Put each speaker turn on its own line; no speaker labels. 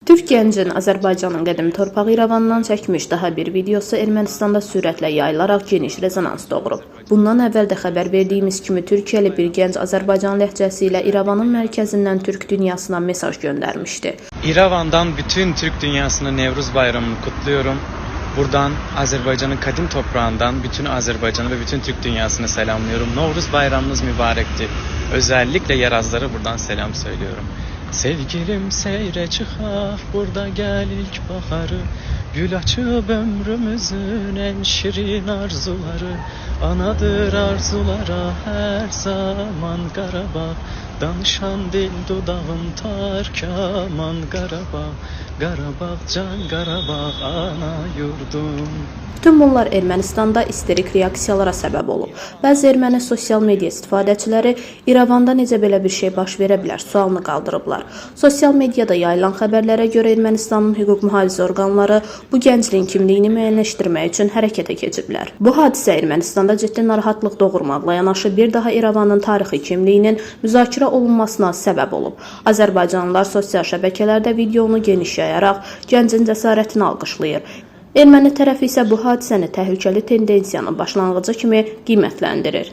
Türk gəncin Azərbaycanın qədim torpağı İrəvandan çəkmiş daha bir videosu Ermənistanda sürətlə yayılaraq geniş rezonans doğurub. Bundan əvvəl də xəbər verdiyimiz kimi Türkiyəli bir gənc Azərbaycan ləhcəsi ilə İrəvanın mərkəzindən Türk dünyasına mesaj göndərmişdi.
İrəvandan bütün Türk dünyasının Nevruz bayramını kutluyorum. Buradan Azerbaycan'ın kadim toprağından bütün Azerbaycan'ı ve bütün Türk dünyasını selamlıyorum. Nevruz bayramınız mübarekti. Özellikle yarazlara buradan selam söylüyorum. Sevgilim seyre çıxaq, burada gel ilk baharı. Gül açıb ömrümüzün en şirin arzuları. Anadır arzulara her zaman Qarabağ. Danışan dil dudağım tarkaman Qarabağ. Qarabağ can Qarabağ ana yurdum.
Bütün bunlar Ermənistanda isterik reaksiyalara səbəb olub. Bəzi erməni sosial media istifadəçiləri İrəvanda necə belə bir şey baş verə bilər sualını qaldırıblar. Sosial mediada yayılan xəbərlərə görə Ermənistanın hüquq mühafizə orqanları bu gəncin kimliyini müəyyənləşdirmək üçün hərəkətə keçiblər. Bu hadisə Ermənistanda ciddi narahatlıq doğurmaqla yanaşı bir daha İrəvanın tarixi kimliyinin müzakirə olunmasına səbəb olub. Azərbaycanlılar sosial şəbəkələrdə videonu geniş yayaraq gəncin cəsarətini alqışlayır. Erməni tərəfi isə bu hadisəni təhlükəli tendensiyanın başlanğıcı kimi qiymətləndirir.